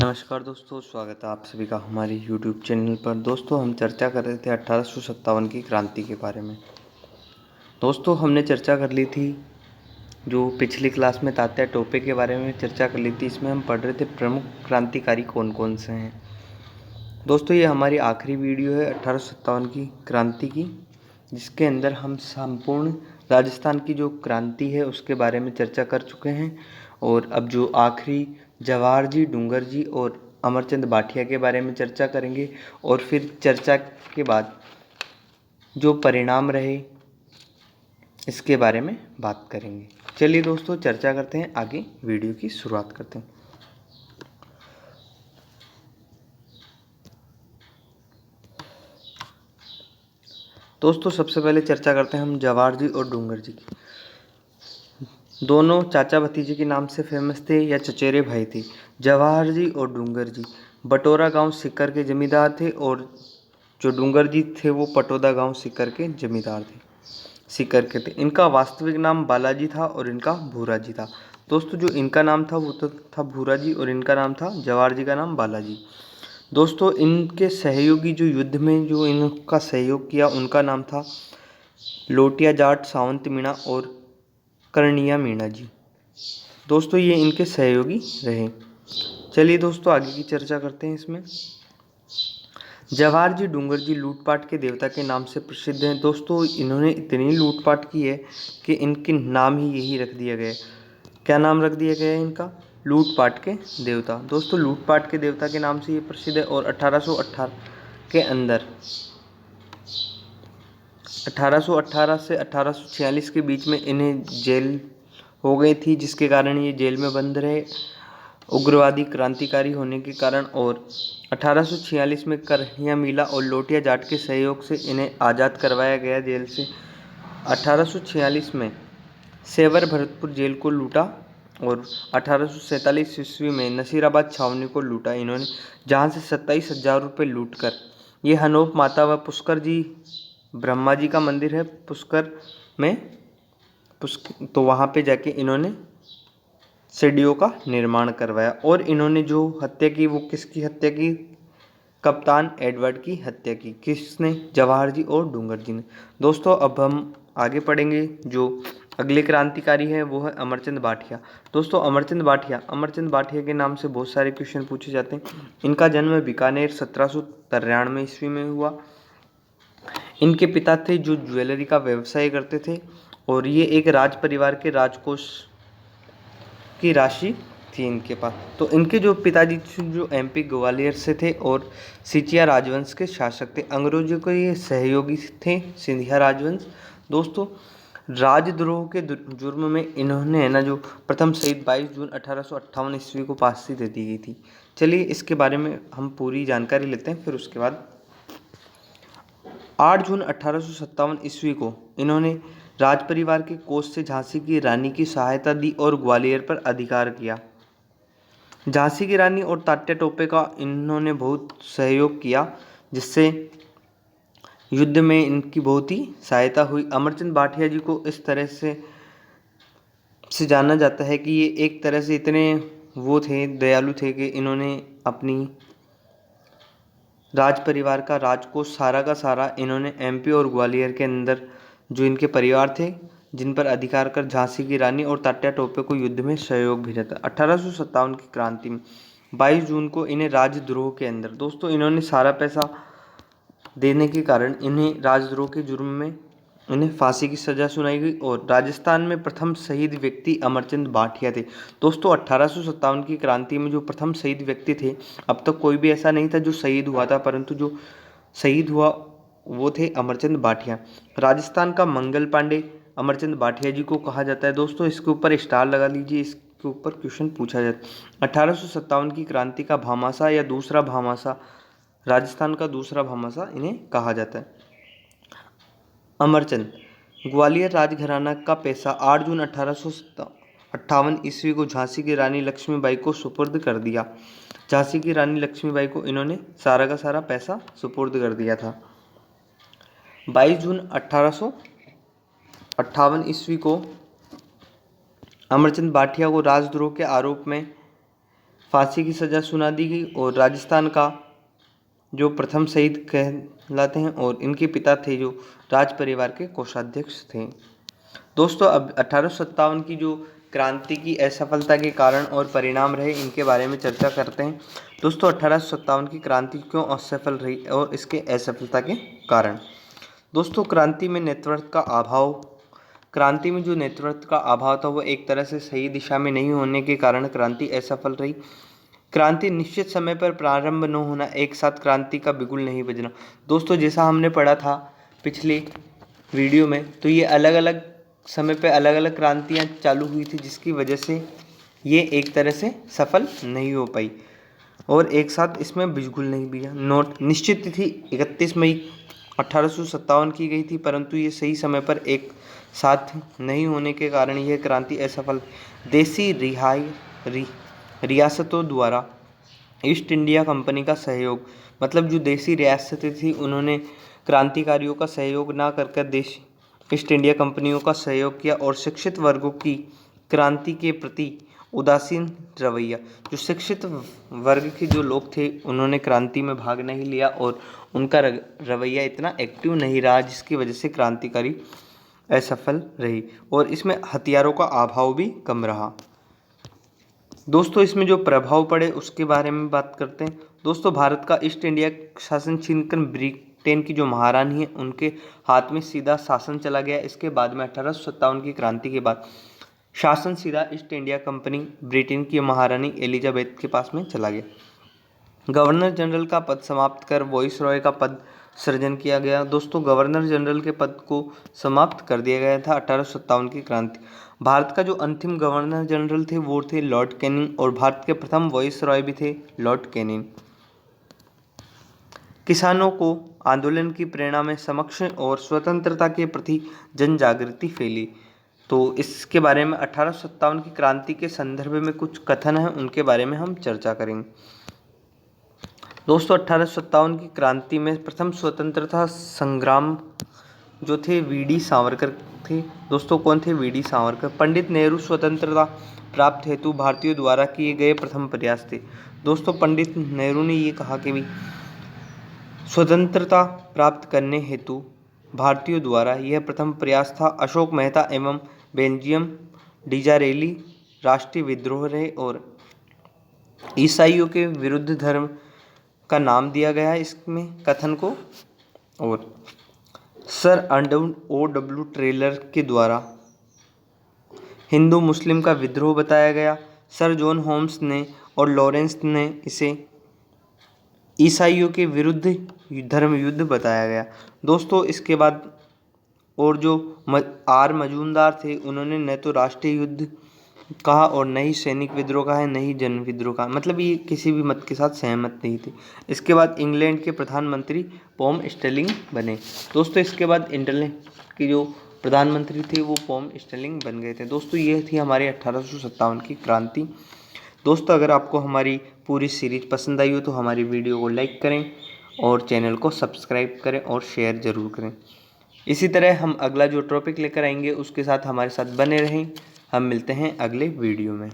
नमस्कार दोस्तों, स्वागत है आप सभी का हमारे YouTube चैनल पर। दोस्तों, हम चर्चा कर रहे थे 1857 की क्रांति के बारे में। दोस्तों, हमने चर्चा कर ली थी जो पिछली क्लास में तात्या टोपे के बारे में चर्चा कर ली थी। इसमें हम पढ़ रहे थे प्रमुख क्रांतिकारी कौन कौन से हैं। दोस्तों, ये हमारी आखिरी वीडियो है 1857 की क्रांति की, जिसके अंदर हम संपूर्ण राजस्थान की जो क्रांति है उसके बारे में चर्चा कर चुके हैं। और अब जो आखिरी जवाहर जी, डूंगर जी और अमरचंद भाटिया के बारे में चर्चा करेंगे, और फिर चर्चा के बाद जो परिणाम रहे इसके बारे में बात करेंगे। चलिए दोस्तों, चर्चा करते हैं, आगे वीडियो की शुरुआत करते हैं। दोस्तों, सबसे पहले चर्चा करते हैं हम जवाहर जी और डूंगर जी की। दोनों चाचा भतीजे के नाम से फेमस थे या चचेरे भाई थे। जवाहर जी और डूंगर जी बटोरा गांव सीकर के जमींदार थे, और जो डूंगर जी थे वो पटोदा गांव सीकर के जमींदार थे, सीकर के थे। इनका वास्तविक नाम बालाजी था और इनका भूरा जी था। दोस्तों, जो इनका नाम था वो तो था भूरा जी, और इनका नाम था जवाहर जी का नाम बालाजी। दोस्तों, इनके सहयोगी जो युद्ध में जो इनका सहयोग किया उनका नाम था लोटिया जाट, सावंत मीणा और कर्णिया मीणा जी। दोस्तों, ये इनके सहयोगी रहे। चलिए दोस्तों, आगे की चर्चा करते हैं इसमें। जवाहर जी, डूंगर जी लूटपाट के देवता के नाम से प्रसिद्ध हैं। दोस्तों, इन्होंने इतनी लूटपाट की है कि इनके नाम ही यही रख दिया गया है। क्या नाम रख दिया गया है इनका? लूटपाट के देवता। दोस्तों, लूटपाट के देवता के नाम से ये प्रसिद्ध है। और 1818 के अंदर 1818 से 1846 के बीच में इन्हें जेल हो गई थी, जिसके कारण ये जेल में बंद रहे उग्रवादी क्रांतिकारी होने के कारण। और 1846 में करहिया मीला और लोटिया जाट के सहयोग से इन्हें आज़ाद करवाया गया जेल से। 1846 में सेवर भरतपुर जेल को लूटा, और 1847 ईस्वी में नसीराबाद छावनी को लूटा इन्होंने, जहाँ से 27,000 रुपये लूट कर ये हनोप माता व पुष्कर जी, ब्रह्मा जी का मंदिर है पुष्कर में, तो वहाँ पे जाके इन्होंने सीढ़ियों का निर्माण करवाया। और इन्होंने जो हत्या की वो किसकी हत्या की? कप्तान एडवर्ड की हत्या की। किसने? जवाहर जी और डूंगर जी ने। दोस्तों, अब हम आगे पढ़ेंगे। जो अगले क्रांतिकारी है वो है अमरचंद भाटिया। दोस्तों, अमरचंद भाटिया के नाम से बहुत सारे क्वेश्चन पूछे जाते हैं। इनका जन्म बीकानेर 1793 ईस्वी में हुआ। इनके पिता थे जो ज्वेलरी का व्यवसाय करते थे, और ये एक राज परिवार के राजकोष की राशि थी इनके पास। तो इनके जो पिताजी जो एमपी ग्वालियर से थे और सिचिया राजवंश के शासक थे। अंग्रेजों के ये सहयोगी थे, सिंधिया राजवंश। दोस्तों, राजद्रोह के जुर्म में इन्होंने है ना जो प्रथम शहीद 22 जून 1858 ईस्वी को फांसी दे दी गई थी। चलिए इसके बारे में हम पूरी जानकारी लेते हैं। फिर उसके बाद 8 जून 1857 ईस्वी को इन्होंने राज परिवार के कोष से झांसी की रानी की सहायता दी और ग्वालियर पर अधिकार किया। झांसी की रानी और तात्या टोपे का इन्होंने बहुत सहयोग किया, जिससे युद्ध में इनकी बहुत ही सहायता हुई। अमरचंद भाटिया जी को इस तरह से जाना जाता है कि ये एक तरह से इतने वो थे, दयालु थे, कि इन्होंने अपनी राज परिवार का राजकोष सारा का सारा इन्होंने एमपी और ग्वालियर के अंदर जो इनके परिवार थे जिन पर अधिकार कर झांसी की रानी और तात्या टोपे को युद्ध में सहयोग भेजा था। 1857 की क्रांति में 22 जून को इन्हें राजद्रोह के अंदर, दोस्तों इन्होंने सारा पैसा देने के कारण इन्हें राजद्रोह के जुर्म में इन्हें फांसी की सजा सुनाई गई। और राजस्थान में प्रथम शहीद व्यक्ति अमरचंद भाटिया थे। दोस्तों, 1857 की क्रांति में जो प्रथम शहीद व्यक्ति थे, अब तक कोई भी ऐसा नहीं था जो शहीद हुआ था, परंतु जो शहीद हुआ वो थे अमरचंद भाटिया। राजस्थान का मंगल पांडे अमरचंद भाटिया जी को कहा जाता है। दोस्तों, इसके ऊपर स्टार लगा लीजिए, इसके ऊपर क्वेश्चन पूछा जाता है। 1857 की क्रांति का भामाशाह या दूसरा भामाशाह, राजस्थान का दूसरा भामाशाह इन्हें कहा जाता है। अमरचंद ग्वालियर राजघराना का पैसा 8 जून 1858 ईस्वी को झांसी की रानी लक्ष्मीबाई को सुपुर्द कर दिया। झांसी की रानी लक्ष्मीबाई को इन्होंने सारा का सारा पैसा सुपुर्द कर दिया था। 22 जून 1858 ईस्वी को अमरचंद भाटिया को राजद्रोह के आरोप में फांसी की सज़ा सुना दी गई और राजस्थान का जो प्रथम शहीद कहलाते हैं और इनके पिता थे जो राज परिवार के कोषाध्यक्ष थे। दोस्तों अब 1857 की जो क्रांति की असफलता के कारण और परिणाम रहे इनके बारे में चर्चा करते हैं। दोस्तों 1857 की क्रांति क्यों असफल रही और इसके असफलता के कारण। दोस्तों क्रांति में नेतृत्व का अभाव, क्रांति में जो नेतृत्व का अभाव था वो एक तरह से सही दिशा में नहीं होने के कारण क्रांति असफल रही। क्रांति निश्चित समय पर प्रारंभ न होना, एक साथ क्रांति का बिगुल नहीं बजना। दोस्तों जैसा हमने पढ़ा था पिछले वीडियो में, तो ये अलग अलग समय पे अलग अलग क्रांतियाँ चालू हुई थी जिसकी वजह से ये एक तरह से सफल नहीं हो पाई और एक साथ इसमें बिल्कुल नहीं भी नोट निश्चित तिथि 31 मई 1857 की गई थी, परंतु ये सही समय पर एक साथ नहीं होने के कारण यह क्रांति असफल। देसी रियासतों द्वारा ईस्ट इंडिया कंपनी का सहयोग, मतलब जो देसी रियासतें थी उन्होंने क्रांतिकारियों का सहयोग ना कर देश ईस्ट इंडिया कंपनियों का सहयोग किया और शिक्षित वर्गों की क्रांति के प्रति उदासीन रवैया, जो शिक्षित वर्ग के जो लोग थे उन्होंने क्रांति में भाग नहीं लिया और उनका रवैया इतना एक्टिव नहीं रहा जिसकी वजह से क्रांतिकारी असफल रही और इसमें हथियारों का अभाव भी कम रहा। दोस्तों इसमें जो प्रभाव पड़े उसके बारे में बात करते हैं। दोस्तों भारत का ईस्ट इंडिया शासन छीनकर ब्रिटेन की जो महारानी है उनके हाथ में सीधा शासन चला गया। इसके बाद में 1857 की क्रांति के बाद शासन सीधा ईस्ट इंडिया कंपनी ब्रिटेन की महारानी एलिजाबेथ के पास में चला गया। गवर्नर जनरल का पद समाप्त कर वॉइसरॉय का पद सृजन किया गया। दोस्तों गवर्नर जनरल के पद को समाप्त कर दिया गया था 1857 की क्रांति। भारत का जो अंतिम गवर्नर जनरल थे वो थे लॉर्ड कैनिंग और भारत के प्रथम वॉइसरॉय भी थे लॉर्ड कैनिंग। किसानों को आंदोलन की प्रेरणा में समक्ष और स्वतंत्रता के प्रति जन जागृति फैली। तो इसके बारे में 1857 की क्रांति के संदर्भ में कुछ कथन हैं, उनके बारे में हम चर्चा करेंगे। दोस्तों 1857 की क्रांति में प्रथम स्वतंत्रता संग्राम जो थे वीडी सावरकर थे। दोस्तों कौन थे? वीडी सावरकर। पंडित नेहरू स्वतंत्रता प्राप्त हेतु भारतीयों द्वारा किए गए प्रथम प्रयास थे। दोस्तों पंडित नेहरू ने ये कहा कि भी स्वतंत्रता प्राप्त करने हेतु भारतीयों द्वारा यह प्रथम प्रयास था। अशोक मेहता एवं बेंजियम डिजारेली राष्ट्रीय विद्रोह रहे और ईसाइयों के विरुद्ध धर्म का नाम दिया गया है इसमें कथन को। और सर O.W. टेलर के द्वारा हिंदू मुस्लिम का विद्रोह बताया गया। सर जॉन होम्स ने और लॉरेंस ने इसे ईसाइयों के विरुद्ध धर्म युद्ध बताया गया। दोस्तों इसके बाद और जो आर मजूमदार थे उन्होंने न तो राष्ट्रीय युद्ध कहा और न ही सैनिक विद्रोह कहा है, न ही जन विद्रोह कहा, मतलब ये किसी भी मत के साथ सहमत नहीं थे। इसके बाद इंग्लैंड के प्रधानमंत्री पॉम स्टर्लिंग बने। दोस्तों इसके बाद इंग्लैंड के जो प्रधानमंत्री थे वो पॉम स्टर्लिंग बन गए थे। दोस्तों ये थी हमारी 1857 की क्रांति। दोस्तों अगर आपको हमारी पूरी सीरीज पसंद आई हो तो हमारी वीडियो को लाइक करें और चैनल को सब्सक्राइब करें और शेयर ज़रूर करें। इसी तरह हम अगला जो टॉपिक लेकर आएंगे उसके साथ हमारे साथ बने रहें। हम मिलते हैं अगले वीडियो में।